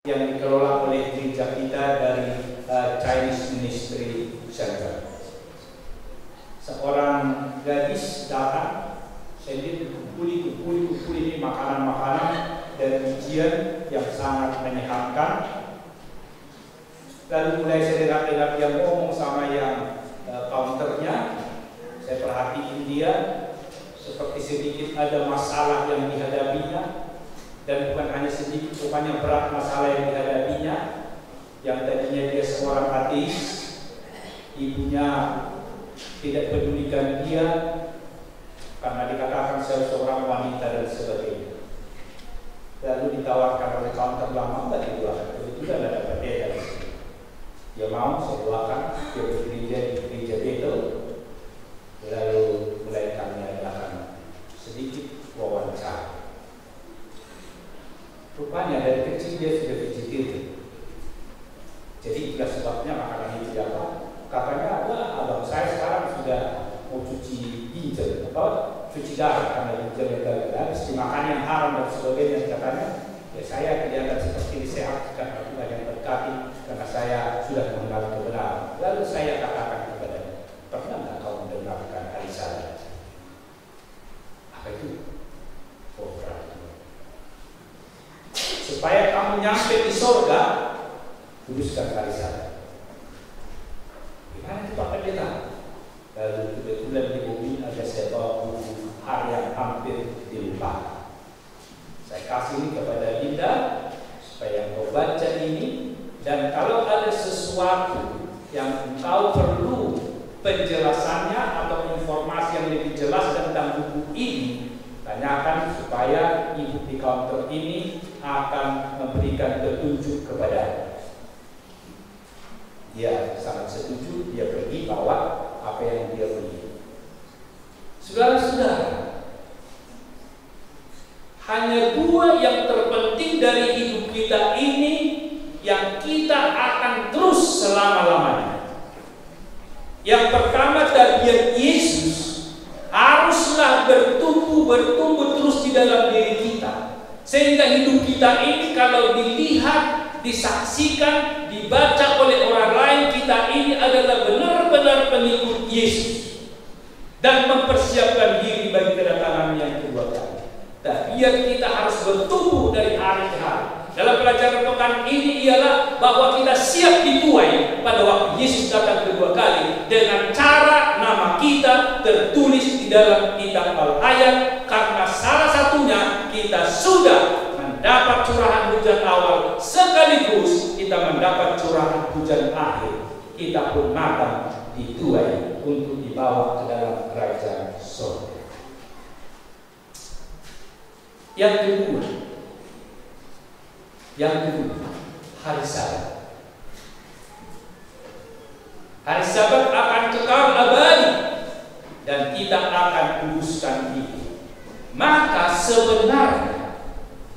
yang dikelola oleh gereja kita dari Chinese Ministry Center. Seorang gadis datang, saya lihat kumpuli ini makanan-makanan dan ujian yang sangat menyehatkan. Lalu mulai saya dengar dia ngomong sama yang counternya. Saya perhatiin dia seperti sedikit ada masalah yang dihadapinya, dan bukan hanya sedikit, rupanya berat masalah yang dihadapinya. Yang tadinya dia seorang ateis, ibunya tidak pedulikan dia karena dikatakan seorang wanita dan sebagainya. Lalu ditawarkan oleh counter lama, enggak didoakan, kebetulan ada pendeta di sini. Dia mau, saya doakan, dia bergereja di gereja Bethel. Lalu mulai kami adakan sedikit wawancara. Rupanya dari kecil dia sudah vegetarian. Jadi itulah sebabnya makanan itu apa? Katanya, wah abang saya sekarang sudah mau cuci ginjal, cuci darah karena ginjalnya gagal, habis dimakan yang haram dan sebagainya. Katanya, ya saya kelihatan seperti disehatkan, aku banyak berkati karena saya sudah mengenal kebenaran. Lalu saya katakan kepadanya, pernah nggak kau mendengarkan Arisala? Apa itu? Oh, supaya kamu nyampe di sorga, kuduskan Arisala. Gimana itu Pak Pendeta? Lalu kebetulan di bumi ada saya bawa buku harian hampir dilupakan. Saya kasih ini kepada Linda supaya kau baca ini, dan kalau ada sesuatu yang engkau perlu penjelasannya atau informasi yang lebih jelas tentang buku ini, tanyakan supaya ibu di counter ini akan memberikan petunjuk kepada. Dia sangat setuju, dia pergi bawa apa yang dia beli. Saudara-saudara, hanya dua yang terpenting dari hidup kita ini yang kita akan terus selama-lamanya. Yang pertama, tabiat Yesus haruslah bertumbuh terus di dalam diri kita, sehingga hidup kita ini kalau dilihat, disaksikan, dibaca oleh orang lain, kita ini adalah benar-benar pengikut Yesus dan mempersiapkan diri bagi kedatangan yang kedua kali. Tabiat kita harus bertumbuh dari hari ke hari. Dalam pelajaran pekan ini ialah bahwa kita siap dituai pada waktu Yesus datang kedua kali dengan cara nama kita tertulis di dalam kitab Al-Hayat, karena salah satunya kita sudah mendapat curahan hujan awal sekaligus kita mendapat curahan hujan akhir. Kita pun matang dituai untuk dibawa ke dalam kerajaan surga. Yang kedua, hari Sabat. Hari Sabat akan kekal abadi dan kita akan kuduskan itu. Maka sebenarnya,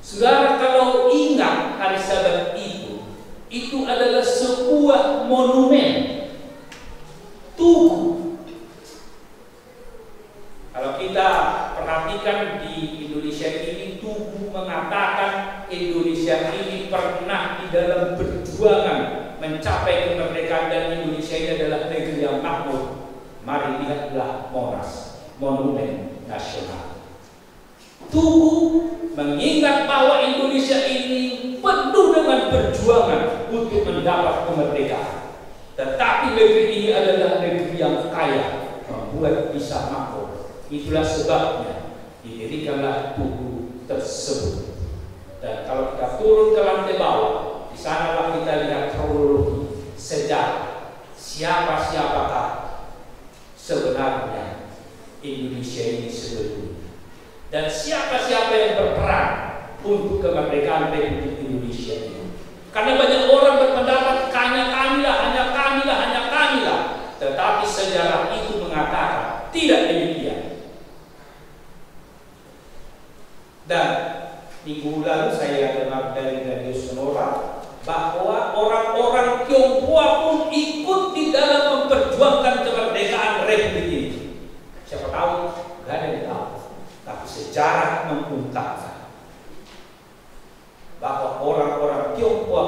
saudara, kalau ingat hari Sabat itu adalah sebuah monumen, tugu. Kalau kita perhatikan di Indonesia ini, tugu mengatakan Indonesia ini pernah di dalam perjuangan mencapai kemerdekaan dan Indonesia ini adalah negeri yang makmur. Mari lihatlah Monas, monumen nasional. Tugu mengingat bahwa Indonesia ini penuh dengan perjuangan untuk mendapat kemerdekaan. Tetapi negeri ini adalah negeri yang kaya, membuat bisa makmur. Itulah sebabnya didirikanlah tugu tersebut. Dan kalau kita turun ke lantai bawah, di sanalah kita lihat kronologi sejarah. Siapakah sebenarnya Indonesia ini sebetulnya, dan siapa-siapa yang berperan untuk kemerdekaan Republik Indonesia ini. Karena banyak orang berpendapat hanya kamilah. Tetapi sejarah itu mengatakan tidak demikian. Dan minggu lalu saya dengar dari Radio Sonora bahwa orang-orang Tionghoa pun ikut di dalam memperjuangkan kemerdekaan Republik ini. Siapa tahu? Gak ada yang tahu. Tapi sejarah mengungkapkan bahwa orang-orang Tionghoa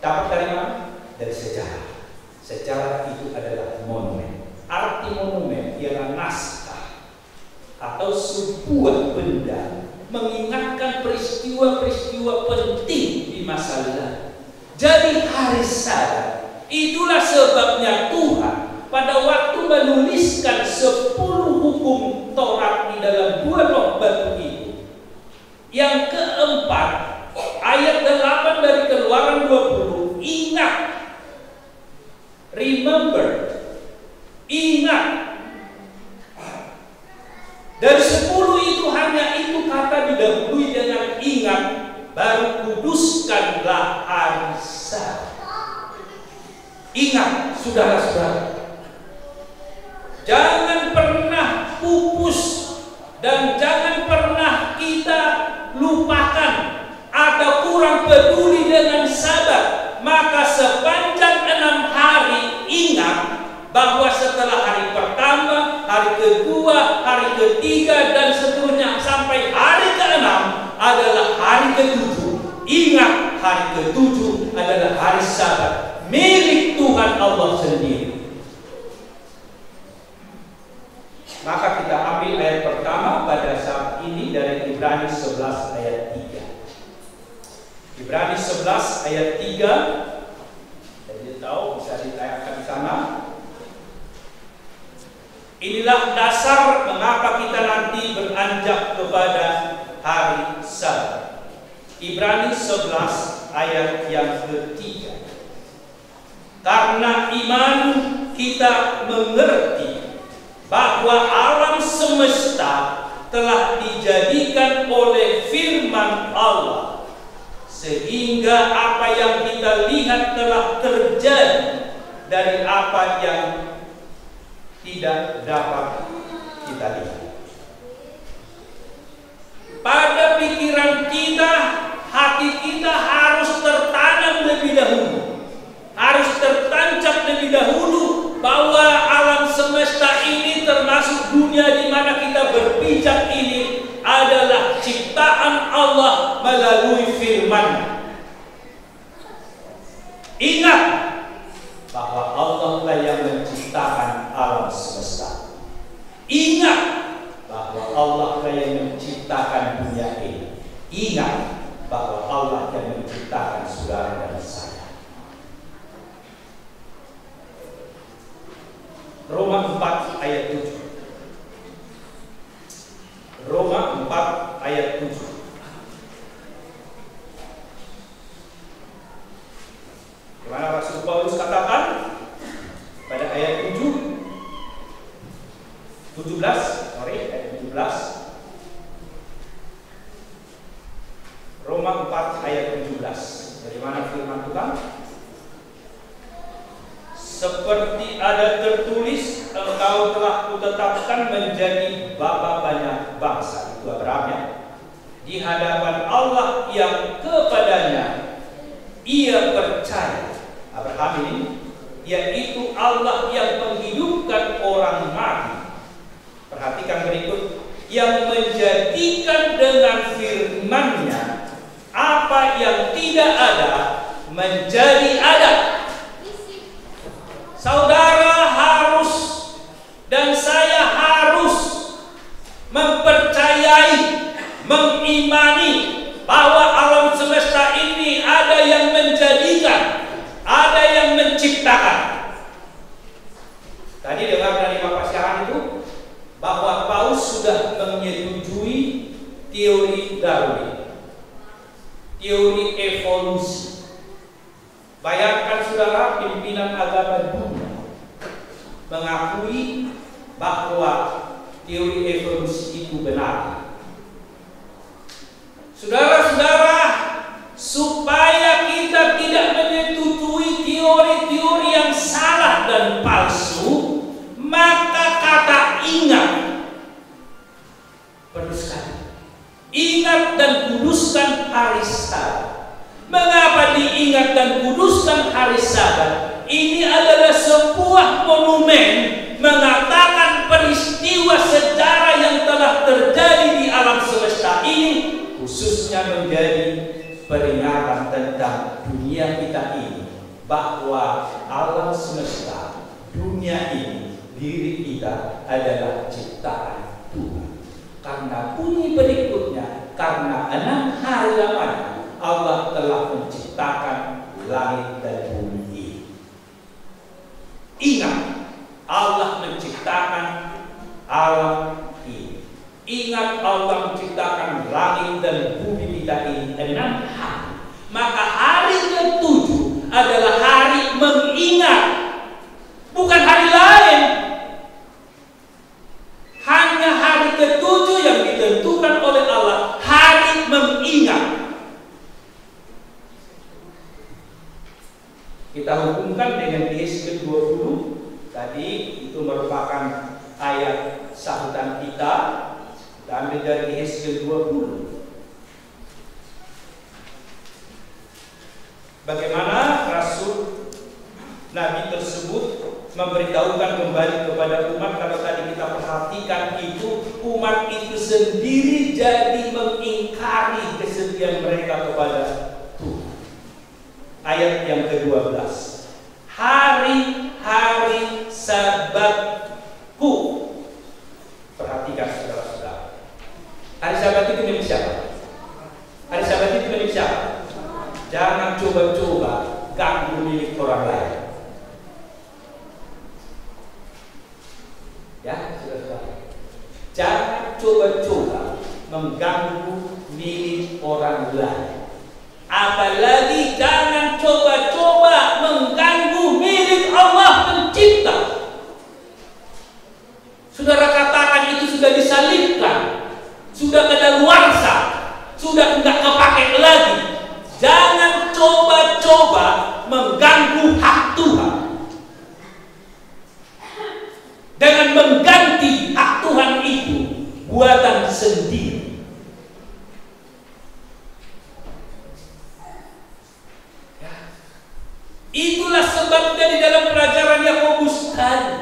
Dapat dari mana? Dari sejarah. Sejarah itu adalah monumen. Arti monumen ialah naskah atau sebuah benda mengingatkan peristiwa-peristiwa penting di masa lalu. Jadi hari Sabat, itulah sebabnya Tuhan pada waktu menuliskan 10 hukum Taurat di dalam 2 loh batu itu, yang keempat, ayat 8 dari Keluaran 20, ingat, remember, ingat. Dari 10 itu hanya itu kata didahului dengan ingat, baru kuduskanlah hari Sabat. Ingat, saudara-saudara, jangan pernah pupus dan jangan pernah kita lupakan atau kurang peduli dengan Sabat. Maka sepanjang 6 hari ingat bahwa setelah hari pertama, hari kedua, hari ketiga dan seterusnya sampai hari ke-6 adalah hari ke-7. Ingat, hari ke-7 adalah hari Sabat milik Tuhan Allah sendiri. Maka kita ambil ayat pertama pada saat ini dari Ibrani 11 ayat 3. Ibrani 11 ayat 3. Jadi tahu bisa ditayangkan di sana. Inilah dasar mengapa kita nanti beranjak kepada hari Sabat. Ibrani 11 ayat yang ketiga. Karena iman kita mengerti bahwa alam semesta telah dijadikan oleh firman Allah, sehingga apa yang kita lihat telah terjadi dari apa yang tidak dapat kita lihat. Pada pikiran kita, hati kita harus tertanam lebih dahulu, harus tertancap lebih dahulu bahwa alam semesta ini termasuk dunia di mana kita berpijak ini adalah ciptaan Allah melalui firman. Ingat bahwa Allah lah yang menciptakan alam semesta. Ingat bahwa Allah lah yang menciptakan dunia ini. Ingat bahwa Allah yang menciptakan saudara dan saya. Roma 4 ayat 7. Roma 4 ayat 7. Dimana Rasul Paulus katakan pada ayat 17, Roma 4 ayat 17. Dari mana firman Tuhan? Seperti ada tertulis, engkau telah kutetapkan menjadi bapa banyak bangsa, itu Abraham ya, di hadapan Allah yang kepadanya ia percaya. Abraham ini yaitu Allah yang menghidupkan orang mati. Perhatikan berikut, yang menjadikan dengan firman-Nya apa yang tidak ada menjadi ada. Saudara harus dan saya harus mempercayai, mengimani bahwa alam semesta ini ada yang menjadikan, ada yang menciptakan. Tadi dengar dari Bapak Syahan itu bahwa Paus sudah menyetujui teori Darwin, teori evolusi. Bayangkan saudara, pimpinan agama dunia mengakui bahwa teori evolusi itu benar. Saudara-saudara, supaya kita tidak menyetujui teori-teori yang salah dan palsu, maka kata ingat perlu sekali. Ingat dan kuduskan hari Sabat. Mengapa diingat dan kuduskan hari Sabat? Ini adalah sebuah monumen mengatakan peristiwa sejarah yang telah terjadi di alam semesta ini, khususnya menjadi peringatan tentang dunia kita ini, bahwa alam semesta, dunia ini, diri kita adalah ciptaan Tuhan. Karena bunyi berikutnya, karena 6 hari lamanya Allah telah menciptakan langit dan bumi. Ingat, Allah menciptakan alam ini. Ingat, Allah menciptakan langit dan bumi kita ini 6 hari. Maka hari ke-7 adalah hari mengingat, bukan hari lain. Hanya hari ke-7 yang ditentukan oleh Allah, hari mengingat. Kita hubungkan dengan Yesus ke-20. Tadi itu merupakan ayat sahutan kita. Kita ambil dari Yesus ke-20. Bagaimana Rasul Nabi tersebut memberitahukan kembali kepada umat. Kalau tadi kita perhatikan itu, umat itu sendiri jadi mengingkari kesetiaan mereka kepada Tuhan. Ayat yang ke-12, hari-hari Sabatku. Perhatikan saudara-saudara, hari Sabat itu milik siapa? Hari Sabat itu milik siapa? Jangan coba-coba ganggu milik orang lain. Ya, saudara-saudara, jangan coba-coba mengganggu milik orang lain. Apalagi jangan coba-coba mengganggu milik Allah Pencipta. Saudara katakan itu sudah disalibkan, sudah kadaluarsa, sudah enggak kepake lagi. Jangan coba-coba mengganggu hak Tuhan dengan mengganti hak Tuhan itu buatan sendiri. Itulah sebabnya di dalam pelajaran Yakobus tadi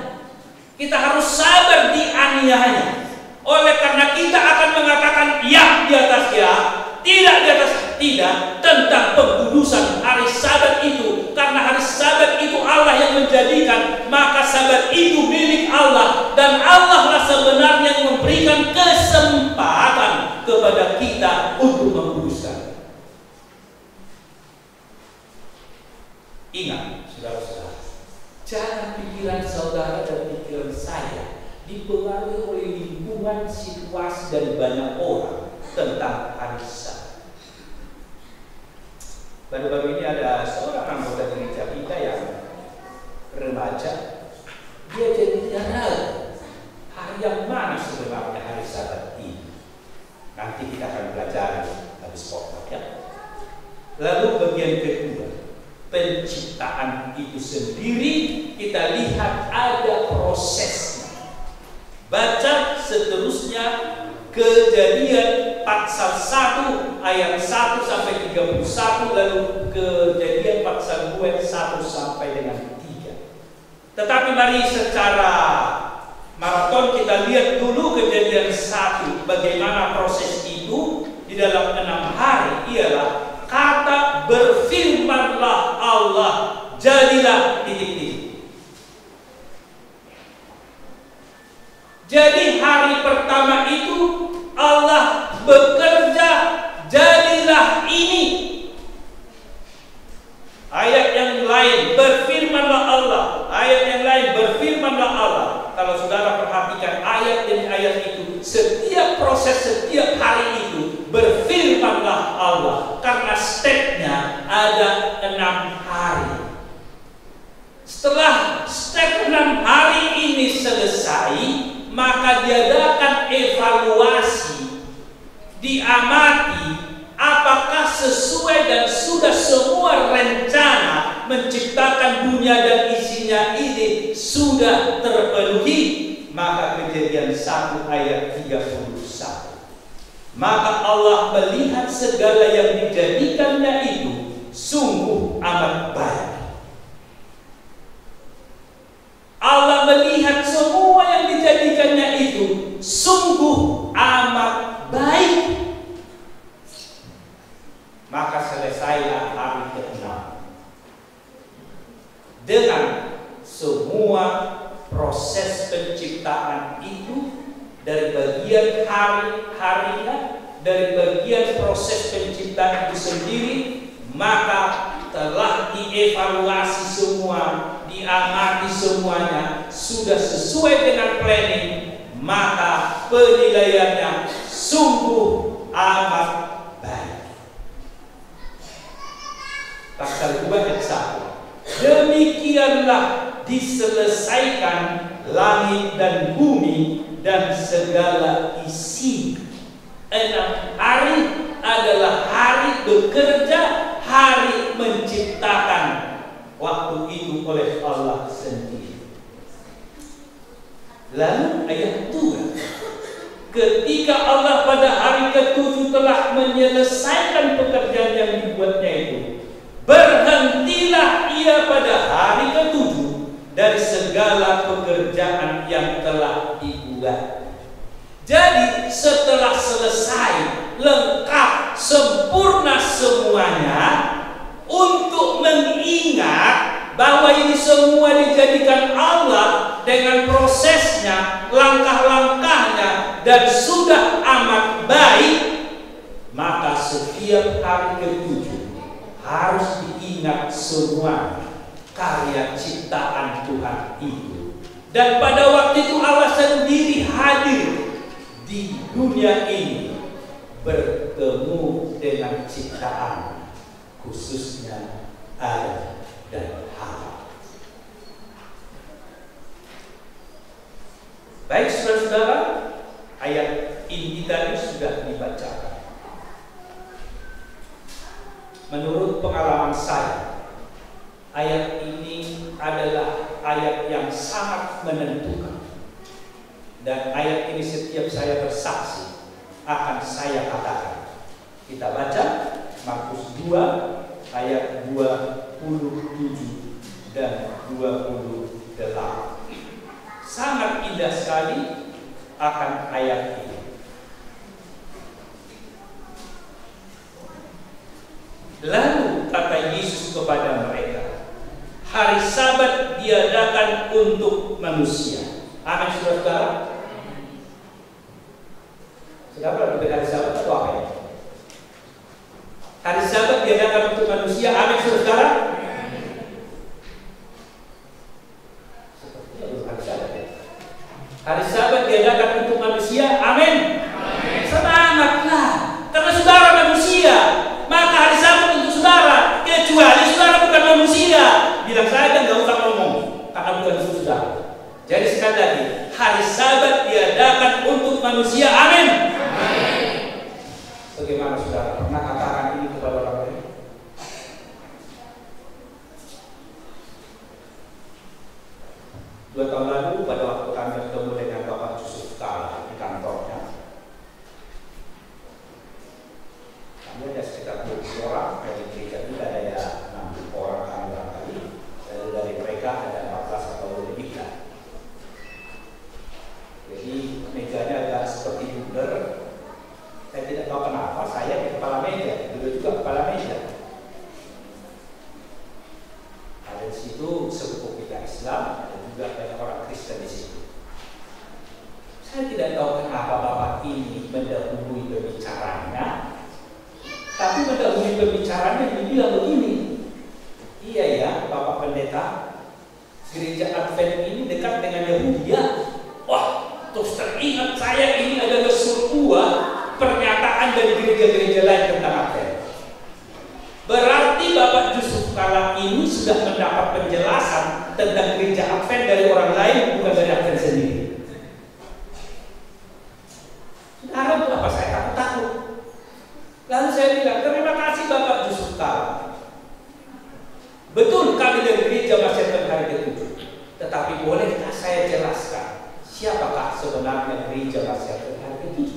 kita harus sabar dianiaya. Oleh karena kita akan mengatakan ya di atas ya, tidak di atas tidak, tentang pengkudusan hari Sabat itu. Karena hari Sabat itu Allah yang menjadikan, maka Sabat itu milik Allah, dan Allah lah sebenarnya yang memberikan kesempatan kepada kita untuk mengkuduskan. Ingat, saudara-saudara, jangan pikiran saudara dan pikiran saya dipengaruhi oleh lingkungan, situasi, dan banyak orang tentang hari Sabat. Baru-baru ini ada seorang anggota gereja kita yang remaja. Dia jadi tidak tahu hari yang mana sebenarnya hari Sabat ini. Nanti kita akan belajar habis khotbah ya. Lalu bagian kedua, penciptaan itu sendiri, kita lihat ada prosesnya. Baca seterusnya Kejadian pasal 1 ayat 1 sampai 31, lalu Kejadian pasal 2 1 sampai dengan 3. Tetapi mari secara maraton kita lihat dulu Kejadian 1, bagaimana proses itu di dalam 6 hari. Ialah kata berfirmanlah Allah, jadilah titik-titik. Jadi hari pertama itu Allah bekerja, jadilah ini. Ayat yang lain berfirmanlah Allah, ayat yang lain berfirmanlah Allah. Kalau saudara perhatikan ayat demi ayat itu, setiap proses setiap hari itu berfirmanlah Allah, karena stepnya ada 6 hari. Setelah step 6 hari ini selesai, maka diadakan evaluasi, diamati apakah sesuai dan sudah semua rencana menciptakan dunia dan isinya ini sudah terpenuhi. Maka Kejadian 1 ayat 31, maka Allah melihat segala yang dijadikannya itu sungguh amat baik. Allah melihat semua yang dijadikannya itu sungguh amat baik. Maka maka selesailah hari ke-6 dengan semua proses penciptaan itu, dari bagian hari-harinya, dari bagian proses penciptaan itu sendiri, maka telah dievaluasi semua, diamati semuanya, sudah sesuai dengan planning, maka penilaiannya sungguh amat baik. Pasal 2 ayat 1. Demikianlah diselesaikan langit dan bumi dan segala isi. 6 hari adalah hari bekerja, hari menciptakan. Waktu itu oleh Allah sendiri. Lalu ayat 2, ketika Allah pada hari ke-7 telah menyelesaikan pekerjaan yang dibuatnya itu, berhentilah ia pada hari ke-7 dari segala pekerjaan yang telah dibuat. Jadi setelah selesai, lengkap, sempurna semuanya, untuk mengingat bahwa ini semua dijadikan Allah dengan prosesnya, langkah-langkahnya, dan sudah amat baik, maka setiap hari ke-7 harus diingat semua karya ciptaan Tuhan itu. Dan pada waktu itu Allah sendiri hadir di dunia ini, bertemu dengan ciptaan, khususnya Adam dan Hawa. Baik saudara-saudara, ayat ini tadi sudah dibacakan. Menurut pengalaman saya, ayat ini adalah ayat yang sangat menentukan. Dan ayat ini setiap saya bersaksi akan saya katakan. Kita baca Markus 2 ayat 27 dan 28. Sangat indah sekali akan ayat ini. Lalu kata Yesus kepada mereka, hari Sabat diadakan untuk manusia. Amin, saudara. Siapa lebih hari Sabat atau apa ya? Hari Sabat diadakan untuk manusia. Amin, saudara. Sepertinya belum hari Sabat ya. Hari Sabat diadakan untuk manusia. Amin. Semangatlah, karena saudara manusia. Maka hari Sabat untuk saudara, kecuali saudara bukan manusia. Bilang saja, nggak usah ngomong, karena bukan saudara. Jadi sekali lagi, hari Sabat diadakan untuk manusia. Amin. Bagaimana saudara? Pernah katakan ini kepada orang lain? Dua tahun lalu pada waktu kami bertemu dengan Bapak Yusuf Kala di kantornya, kami ada sekitar 20 orang, dari gereja juga ada ya 60 orang kami barangkali, dan dari mereka ada 14 atau lebih lah. Jadi mejanya agak seperti bundar. Saya tidak tahu kenapa saya di kepala meja, beliau juga kepala meja. Ada di situ sepupu kita Islam, ada juga banyak orang Kristen di situ. Saya tidak tahu kenapa Bapak ini mendahului pembicaranya, tapi mendahului pembicaranya dibilang begini, iya ya Bapak Pendeta, gereja Advent ini dekat dengan Yahudi ya. Wah, terus teringat saya ini adalah sebuah pernyataan dari gereja-gereja lain tentang Advent. Berarti Bapak Yusuf Kala ini sudah mendapat penjelasan tentang gereja Advent dari orang lain, bukan dari Advent sendiri. Saudara, kenapa saya takut? Lalu saya bilang, terima kasih Bapak Yusuf Kala. Betul kami dari gereja masih hari ke-7, tetapi bolehkah saya jelaskan siapakah sebenarnya gereja masih hari ke-7?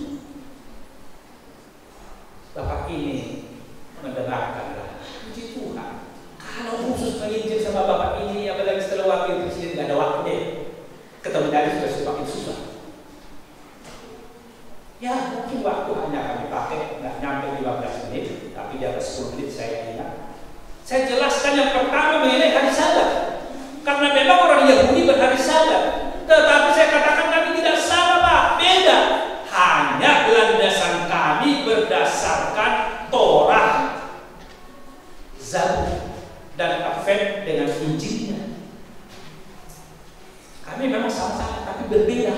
Bapak ini mendengarkanlah, puji Tuhan. Kalau khusus menginjil sama Bapak ini, apalagi setelah wakil presiden, tidak ada waktu deh. Ketemu dari sudah semakin susah. Ya mungkin waktu hanya kami pakai nggak nyampe 15 menit, tapi di atas 10 menit jadi saya ingat. Saya jelaskan yang pertama mengenai hari Sabat. Karena memang orang Yahudi berhari Sabat. Tetapi saya katakan kami tidak sama, Pak. Beda. Hanya landasan kami berdasarkan Torah, Zabur, dan Advent dengan Injilnya. Kami memang sama-sama, tapi berbeda.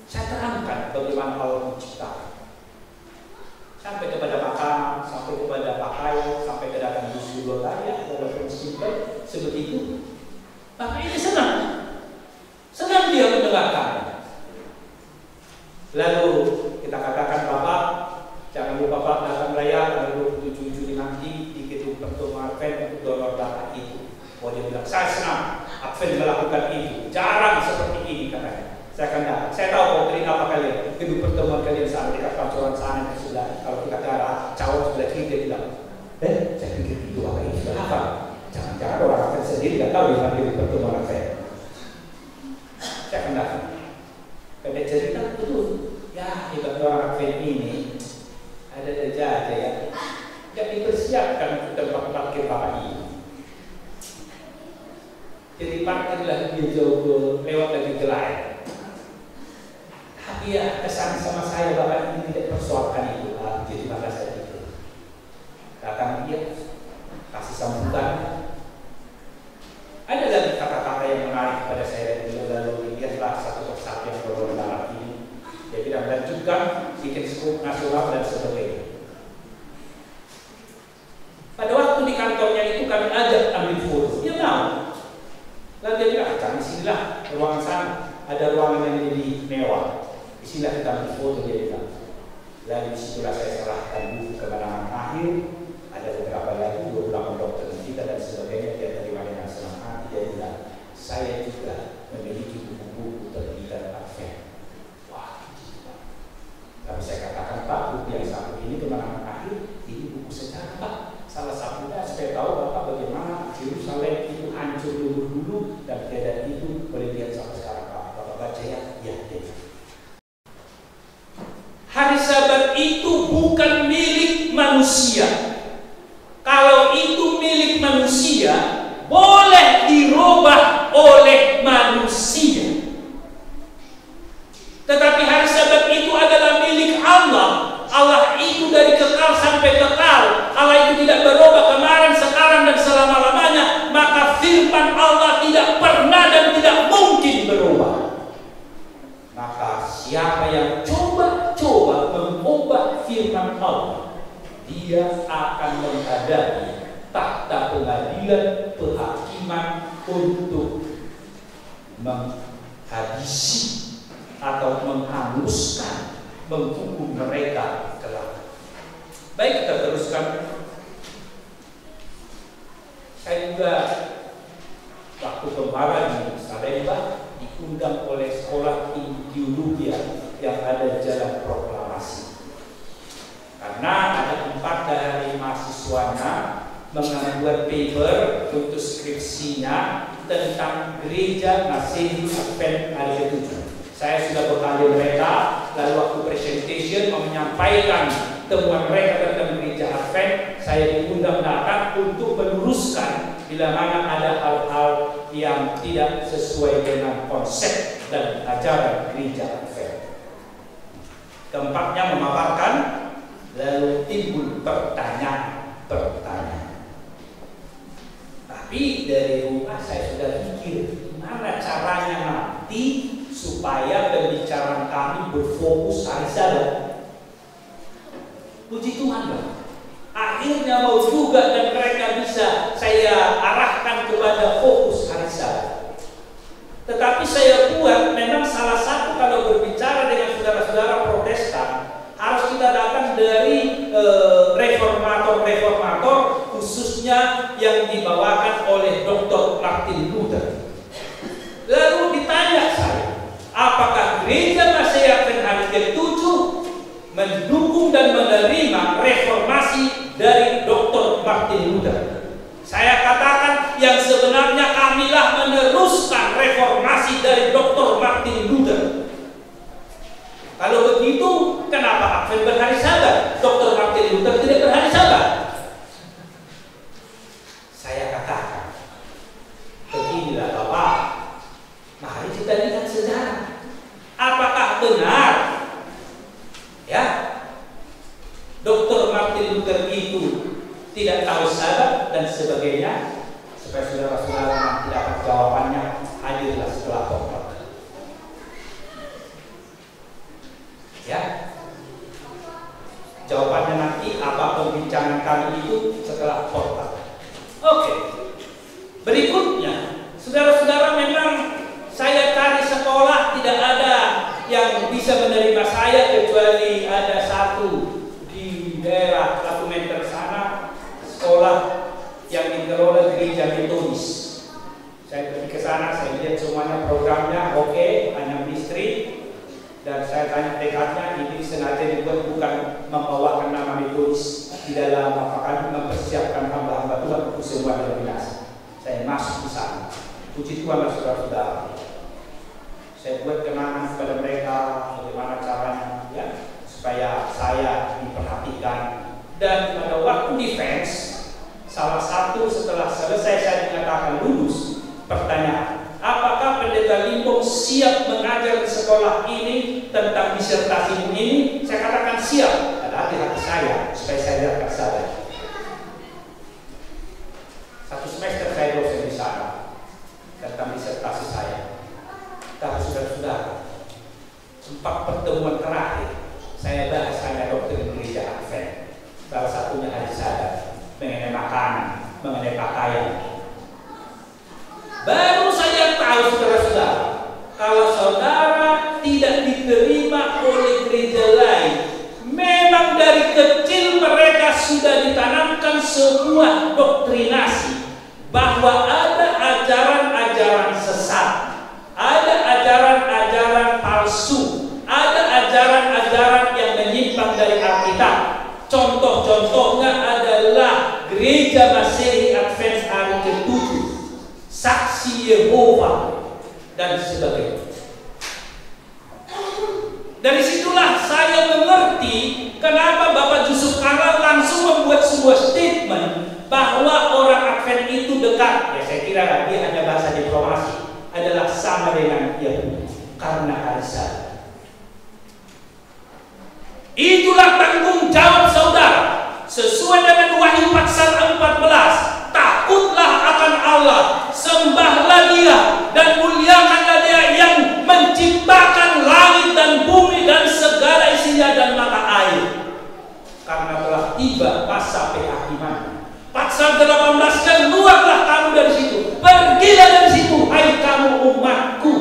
Saya terangkan bagaimana Allah menciptakan. Sampai kepada makanan, sampai kepada pakaian, sampai kepada industri budaya, walaupun simpel seperti itu. Maka ini senang dia mendengarkan. Lalu kita katakan, Bapak, jangan lupa Pak datang raya tanggal 27 Juli nanti di gedung pertemuan Advent untuk donor darah itu. Oh, dia bilang, saya senang Advent melakukan itu. Jarang seperti ini katanya. Saya akan datang. Saya tahu doktrin apa kalian. Gedung pertemuan kalian sana dekat pancoran sana yang sudah. Kalau kita ke arah Cawang sudah kiri, dia bilang, saya pikir itu apa ini sudah apa? Jangan-jangan orang Advent sendiri nggak tahu di mana gedung pertemuan Advent. Saya akan datang. Pendek cerita itu, ya hebat orang Advent ini ada aja ya. Tidak dipersiapkan untuk tempat parkir Bapak ini. Jadi parkirlah dia jauh lewat lagi ke lain. Tapi ya kesan sama saya Bapak ini tidak persoalkan itu. Jadi maka saya itu datang dia kasih sambutan. Ada lagi kata-kata yang menarik pada saya dan lalu lihatlah satu persatu yang berlalu dalam ini. Dia bilang lanjutkan bikin skop nasional dan sebagainya. Pada waktu di kantornya itu kami ajak ambil foto. Dia mau. Lalu dia bilang, kami sinilah ruangan sana. Ada ruangan yang lebih mewah. Disinilah kita ambil foto, dia bilang. Lalu disitulah saya serahkan buku kemenangan akhir. Ada beberapa lagi 28 dokter kita dan sebagainya. Dia terima dengan senang hati. Dia bilang, saya juga memiliki buku-buku terbitan Advent. Wah, tapi saya katakan Pak, buku yang satu ini kemenangan akhir. Ini buku sejarah Pak. Salah satunya supaya tahu Bapak bagaimana Yerusalem itu hancur dulu dan keadaan itu boleh lihat sampai sekarang Pak. Bapak baca ya? Ya. Hari Sabat itu bukan milik manusia. Kalau itu milik manusia, boleh dirubah oleh manusia. Tetapi hari Sabat itu adalah milik Allah. Allah itu dari kekal sampai kekal. Allah itu tidak berubah kemarin, sekarang, dan selama-lamanya. Maka firman Allah tidak pernah dan tidak mungkin berubah. Maka siapa yang coba-coba mengubah firman Allah, dia akan menghadapi tahta pengadilan penghakiman untuk menghabisi atau menghanguskan, menghukum mereka kelak. Baik, kita teruskan. Saya juga waktu kemarin di Salemba diundang oleh sekolah ideologi yang ada Jalan Proklamasi. Karena ada 4 dari mahasiswanya membuat paper untuk skripsinya tentang gereja Masehi Advent hari ke-7. Saya sudah berkali mereka, lalu waktu presentation menyampaikan temuan mereka tentang gereja Advent, saya diundang datang untuk meluruskan bila mana ada hal-hal yang tidak sesuai dengan konsep dan ajaran gereja Advent. Keempatnya memaparkan, lalu timbul pertanyaan. Tapi dari rumah saya sudah pikir gimana caranya nanti supaya pembicaraan kami berfokus hari Sabat. Puji Tuhan Pak. Akhirnya mau juga dan mereka bisa saya arahkan kepada fokus hari Sabat. Tetapi saya buat memang salah satu kalau berbicara dengan saudara-saudara Protestan harus kita datang dari reformator khususnya yang dibawakan oleh Dr. Martin Luther. Lalu ditanya saya, apakah gereja Masehi Advent hari ke-7 mendukung dan menerima reformasi dari Dr. Martin Luther? Saya katakan yang sebenarnya kamilah meneruskan reformasi dari Dr. Martin Luther. Kalau begitu, kenapa Advent berhari Sabat? Dr. Martin Luther tidak berhari Sabat. Saya katakan, beginilah Bapak, mari kita lihat sejarah. Apakah benar ya Dr. Martin Luther itu tidak tahu Sabat dan sebagainya? Supaya saudara-saudara nanti dapat jawabannya, hadirlah setelah khotbah. Ya, jawabannya nanti apa pembincangan kami itu setelah khotbah. Oke. Berikutnya, saudara-saudara, memang saya cari sekolah tidak ada yang bisa menerima saya kecuali ada satu di daerah Latumenter sana, sekolah yang dikelola gereja Metodis. Saya pergi ke sana, saya lihat semuanya programnya oke, hanya misteri. Dan saya tanya dekatnya, ini sengaja dibuat bukan membawakan nama Metodis di dalam apakah mempersiapkan hamba-hamba Tuhan untuk semua denominasi. Saya masuk di sana. Puji Tuhan, saudara-saudara. Saya buat kenangan kepada mereka bagaimana caranya ya supaya saya diperhatikan. Dan pada waktu defense, salah satu setelah selesai saya dinyatakan lulus, pertanyaan, apakah Pendeta Limbong siap mengajar di sekolah ini tentang disertasi ini? Saya katakan siap. Ada di hati saya supaya saya lihat saja. Satu semester saya dosen di sana tentang disertasi saya. Tapi saudara-saudara, 4 pertemuan terakhir saya bahas hanya doktrin gereja Advent. Salah satunya hari Sabat, mengenai makanan, mengenai pakaian. Baru saya tahu, saudara-saudara, kalau saudara tidak diterima oleh gereja lain, memang dari kecil mereka sudah ditanamkan sebuah doktrinasi bahwa ada ajaran-ajaran sesat, ada ajaran-ajaran palsu, ada ajaran-ajaran yang menyimpang dari Alkitab. Contoh-contohnya adalah gereja Masehi Advent hari ke-7, Saksi Yehova, dan sebagainya. Dari situlah saya mengerti kenapa Bapak Yusuf Kalla langsung membuat sebuah statement bahwa orang Advent itu dekat. Ya, saya kira dia hanya bahasa diplomasi, adalah sama dengan Yahudi karena hari Sabat. Itulah tanggung jawab saudara. Sesuai dengan Wahyu pasal 14, takutlah akan Allah, sembahlah Dia dan muliakanlah Dia yang menciptakan langit dan bumi dan segala isinya dan mata air. Karena telah tiba masa penghakiman. Pasal 18, keluarlah kamu dari situ, pergilah dari situ, hai kamu umatku,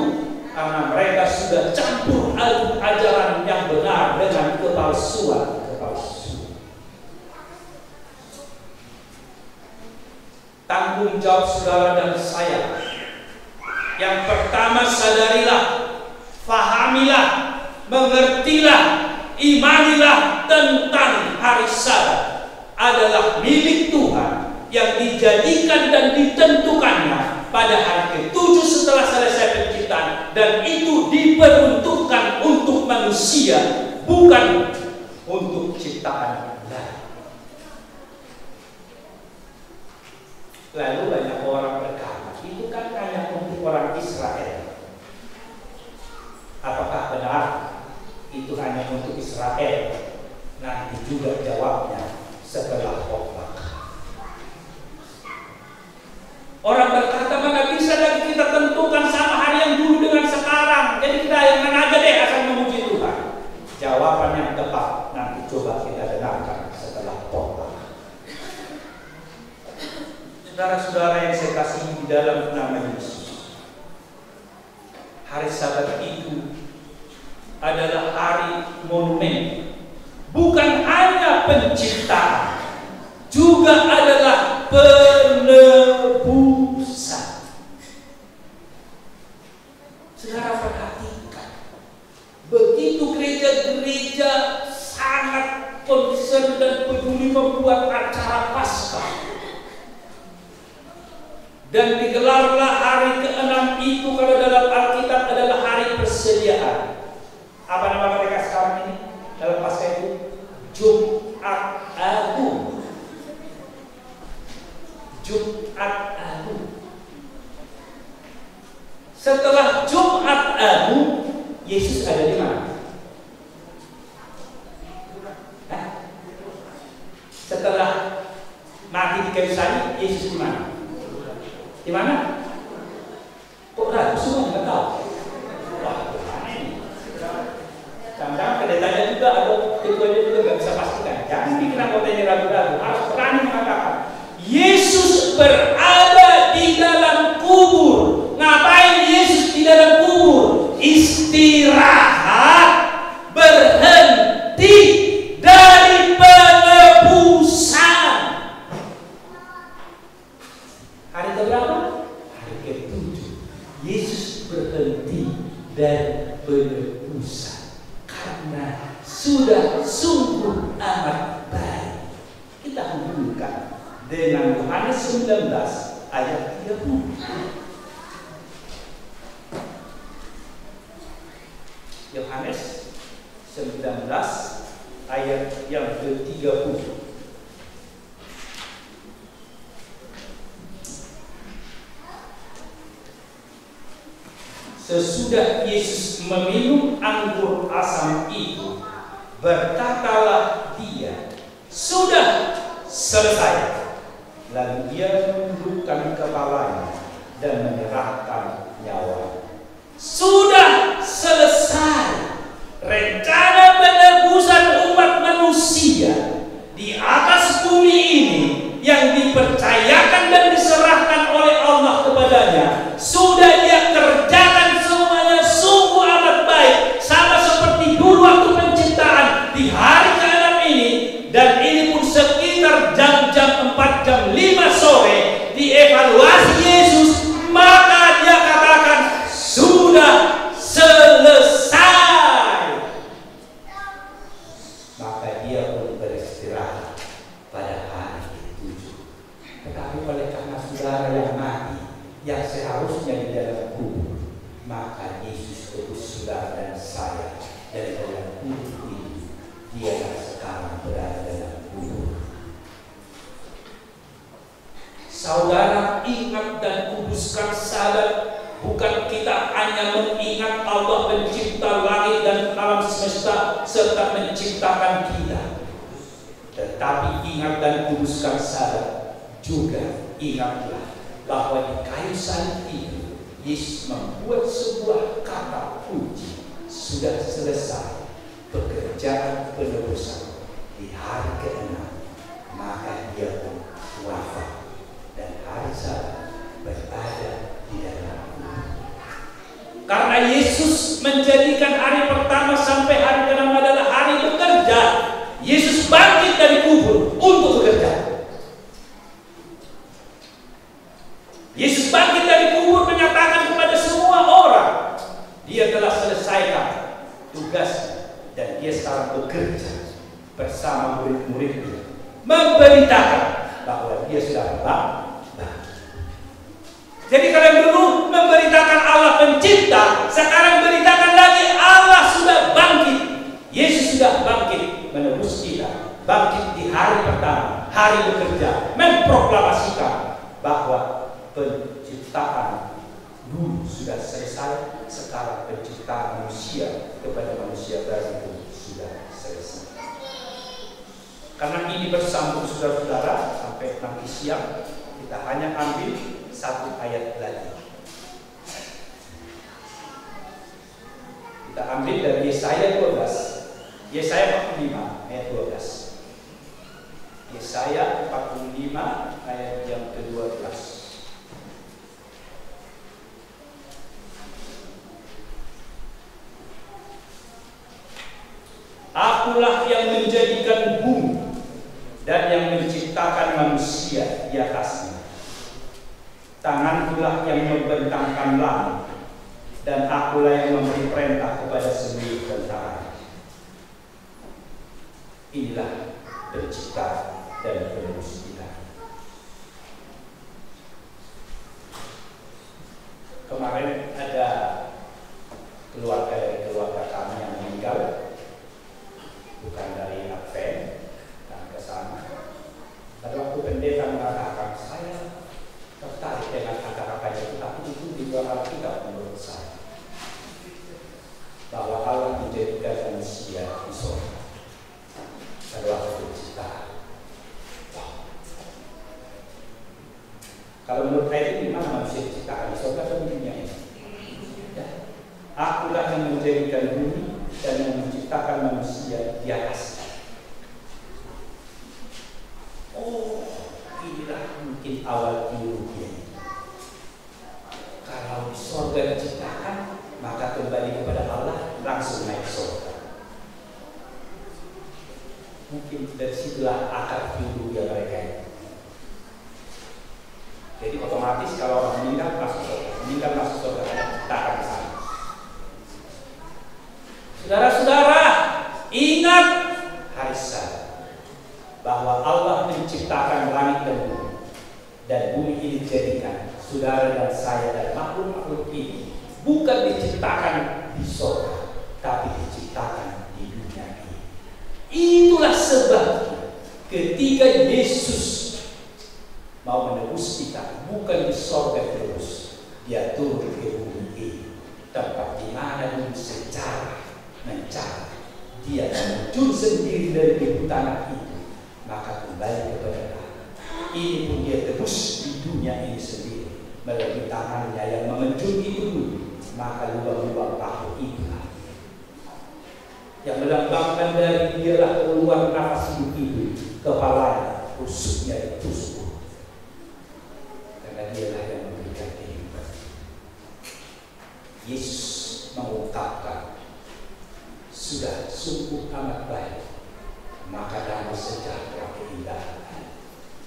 karena mereka sudah campur aduk ajaran yang benar dengan kepalsuan. Tanggung jawab saudara dan saya. Yang pertama, sadarilah, fahamilah, mengertilah, imanilah tentang hari Sabat adalah milik Tuhan yang dijadikan dan ditentukannya pada hari ke-7 setelah selesai penciptaan, dan itu diperuntukkan untuk manusia, bukan untuk ciptaan lain. Lalu banyak orang berkata, itu kan hanya untuk orang Israel. Apakah benar itu hanya untuk Israel? Nanti juga jawabnya setelah khotbah. Orang berkata, mana bisa lagi kita tentukan sama hari yang dulu dengan sekarang. Jadi kita yang mana aja deh asal memuji Tuhan. Jawaban yang tepat nanti coba kita dengarkan setelah khotbah. Saudara-saudara yang saya kasihi di dalam nama Yesus, hari Sabat itu adalah hari monumen, bukan hanya penciptaan, juga adalah penebusan. Saudara perhatikan, begitu gereja-gereja sangat concern dan peduli membuat acara Paskah. Dan digelarlah hari ke-6 itu kalau dalam Alkitab adalah hari persediaan. Apa nama mereka Jumat Agung. Setelah Jumat Agung, Yesus ada di mana? Setelah mati di kayu salib, Yesus di mana? Di mana? Kok ragu semua nggak tahu? Wah, gimana ini? Kadang-kadang pendetanya juga atau ketuanya juga nggak bisa pastikan. Jangan bikin anggotanya ragu-ragu. Harus berani mengatakan Yesus berada di dalam kubur. Ngapain Yesus di dalam kubur? Istirahat, berhenti dari penebusan. Hari keberapa? Hari ke-7. Yesus berhenti dari penebusan karena sudah sungguh amat baik. Kita hubungkan dengan Yohanes 19 ayat 30. Yohanes 19 ayat yang ke-30. Sesudah Yesus meminum anggur asam itu, berkatalah dia, sudah selesai. Lalu dia menundukkan kepalanya dan menyerahkan nyawa. Sudah selesai rencana penebusan umat manusia di atas bumi ini yang dipercayakan dan diserahkan oleh Allah kepadanya. Sudah dia kerjakan semuanya sungguh amat baik, sama seperti dulu waktu penciptaan di hari ke-6 ini. Dan ini pun sekitar jam-jam 4 jam 5 sore dievaluasi Yesus, maka dia katakan sudah selesai. Maka dia pun beristirahat pada hari ke-7. Tetapi oleh karena saudara yang mati, yang seharusnya di dalam kubur, maka Yesus tebus saudara dan saya dari dalam kubur ini. Dia sekarang berada dalam kubur. Saudara ingat dan kuduskan sahabat, bukan kita hanya mengingat Allah pencipta langit dan alam semesta serta menciptakan kita, tetapi ingat dan kuduskan sahabat juga ingatlah bahwa di kayu salib itu Yesus membuat sebuah kata puji, sudah selesai pekerjaan penebusan di hari ke-6. Maka dia pun wafat dan hari Sabat berada di dalam kubur. Karena Yesus menjadikan hari pertama sampai hari ke-6 adalah hari bekerja, Yesus bangkit dari kubur untuk bekerja. Yesus bangkit dari kubur menyatakan kepada semua orang dia telah selesaikan tugasnya. Dan dia sekarang bekerja bersama murid-muridnya, memberitakan bahwa dia sudah bangkit. Jadi kalian dulu memberitakan Allah pencipta, sekarang beritakan lagi Allah sudah bangkit. Yesus sudah bangkit menebus kita, bangkit di hari pertama, hari bekerja, memproklamasikan bahwa penciptaan dulu sudah selesai. Sekarang penciptaan manusia kepada manusia baru itu sudah selesai. Karena ini bersambung saudara-saudara sampai nanti siang, kita hanya ambil satu ayat lagi. Kita ambil dari Yesaya 12, Yesaya 45 ayat 12. Yesaya 45 ayat yang ke-12. Akulah yang menjadikan bumi dan yang menciptakan manusia di atasnya. Tangankulah yang membentangkan langit, dan akulah yang memberi perintah kepada seluruh tentara. Inilah pencipta dan penebus kita. Kemarin ada keluarga dari keluarga kami yang meninggal, bukan dari Advent dan ke sana. Pada waktu pendeta mengatakan, saya Kalau menurut ayat ini, mana manusia diciptakan di surga atau di dunia ini? Ya. Akulah yang menjadikan bumi dan yang menciptakan manusia di atas. Oh, inilah mungkin awal teologi. Kalau di surga diciptakan, maka kembali kepada Allah, langsung naik surga. Mungkin dari situlah akar teologi mereka ini. Jadi otomatis kalau orang meninggal masuk surga, kita akan ke sana. Saudara-saudara, ingat hari Sabat, bahwa Allah menciptakan langit dan bumi, dan bumi ini dijadikan saudara dan saya dan makhluk-makhluk ini bukan diciptakan di surga, tapi diciptakan di dunia ini. Itulah sebabnya ketika Yesus mau menebus kita, bukan di sorga terus, dia turun ke bumi ini, tempat di mana bumi secara mencari, dia muncul sendiri dari tanah itu, maka kembali kepada Allah. Ini pun dia tebus di dunia ini sendiri melalui tangannya yang mengenjut itu dulu, maka lubang-lubang paku itu yang melambangkan dari dialah keluar nafas hidup itu, kepalanya, rusuknya ditusuk. Dialah yang memberikan kehidupan. Yesus mengungkapkan, sudah sungguh amat baik, maka damai sejahtera keindahan.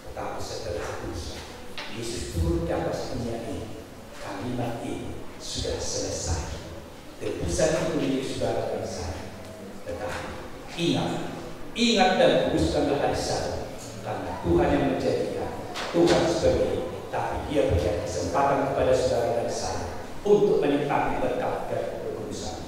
Tetapi setelah itu, Yesus turun ke atas dunia ini, kalimat ini sudah selesai. Tebusan itu milik saudara dan saya. Tetapi ingat dan kuduskanlah hari Sabat, karena Tuhan yang menjadikan, Tuhan sebagai, tapi dia berikan kesempatan kepada saudara dan saya untuk menikmati berkat dan kekudusan.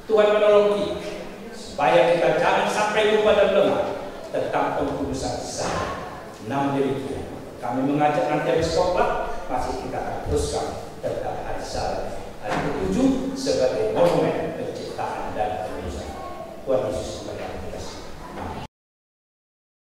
Tuhan menolong kita supaya kita jangan sampai lupa dan lemah tentang pengkudusan saya. Namun demikian, kami mengajak nanti habis khotbah masih kita akan teruskan tentang hari Sabat, hari ke-7 sebagai monumen penciptaan dan kekudusan. Tuhan Yesus